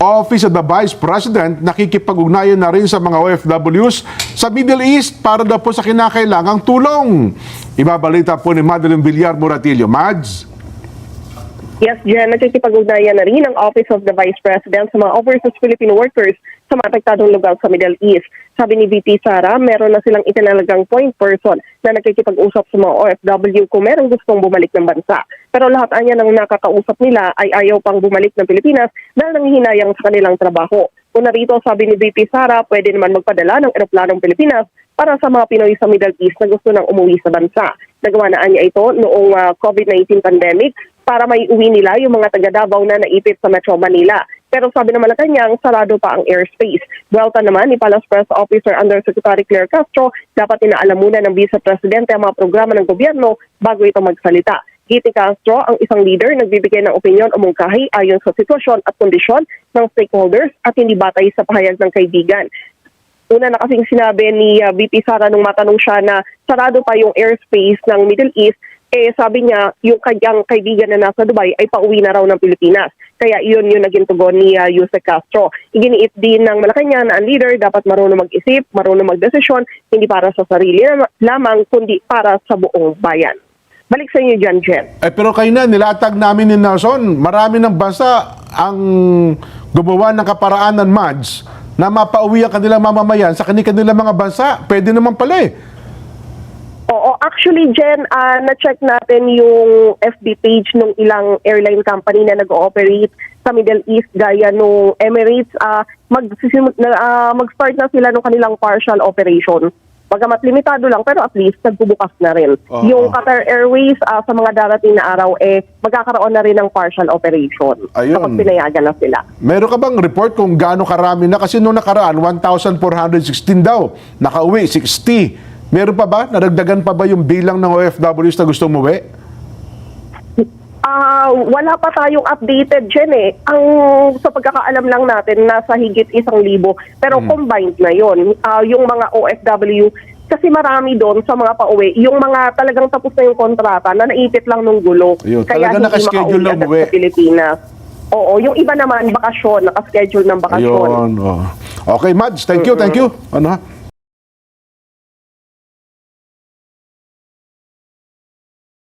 Office of the Vice President nakikipag-ugnayan na rin sa mga OFWs sa Middle East para daw po sa kinakailangang tulong. Ibabalita po ni Madeline Villar Moratillo. Mads? Yes, Jen, nakikipag-ugnayan na rin ang Office of the Vice President sa mga overseas Filipino workers sa mga apektadong lugar sa Middle East. Sabi ni VP Sara, meron na silang itinalagang point person na nakikipag-usap sa mga OFW kung merong gustong bumalik ng bansa. Pero lahat anya ng nakakausap nila ay ayaw pang bumalik ng Pilipinas dahil nanghihinayang sa kanilang trabaho. Una rito, sabi ni VP Sara, pwede naman magpadala ng eroplanong Pilipinas para sa mga Pinoy sa Middle East na gusto nang umuwi sa bansa. Nagawa na niya ito noong COVID-19 pandemic para may uwi nila yung mga taga Davao na naipit sa Metro Manila. Pero sabi ng Malacanang, sarado pa ang airspace. Buwelta naman ni Palace Press Officer Undersecretary Claire Castro, dapat inaalam muna ng Vice Presidente ang mga programa ng gobyerno bago ito magsalita. Giti Castro, ang isang leader, nagbibigay ng opinyon o mungkahi ayon sa sitwasyon at kondisyon ng stakeholders at hindi batay sa pahayag ng kaibigan. Una na kasing sinabi ni VP Sara nung matanong siya na sarado pa yung airspace ng Middle East, sabi niya yung kanyang kaibigan na nasa Dubai ay pauwi na raw ng Pilipinas. Kaya yun yung naging tugon ni Yusek Castro. Iginiit din ng Malacanang na ang leader dapat marunong mag-isip, marunong magdesisyon, hindi para sa sarili lamang, kundi para sa buong bayan. Balik sa inyo dyan, Jen. Pero kayo na, nilatag namin ni Nelson, marami ng bansa ang gumawa ng kaparaanan, Mads, na mapauwi ang kanilang mamamayan sa kanilang mga bansa. Pwede naman pala eh. Oo, actually, Jen, na-check natin yung FB page ng ilang airline company na nag-ooperate sa Middle East gaya nung Emirates. Mag-start na sila ng kanilang partial operation. Bagamat limitado lang, pero at least nagbubukas na rin. Yung Qatar Airways sa mga darating na araw, magkakaroon na rin ng partial operation. Ayun. Kapag pinayagan na sila. Meron ka bang report kung gaano karami na? Kasi noong nakaraan, 1,416 daw. Nakauwi, 60. Meron pa ba? Nadagdagan pa ba yung bilang ng OFWs na gusto umuwi? Wala pa tayong updated, Jen Ang sa pagkakaalam lang natin, nasa higit 1,000. Pero combined na yon. Yung mga OFW, kasi marami doon sa mga pauwi, yung mga talagang tapos na yung kontrata na naipit lang nung gulo. Ayun, kaya talaga hindi nakaschedule na makauwi umuwi. sa Pilipinas. Oo, yung iba naman bakasyon, nakaschedule ng bakasyon. Ayun. Okay, Mads, thank you. Ano ha?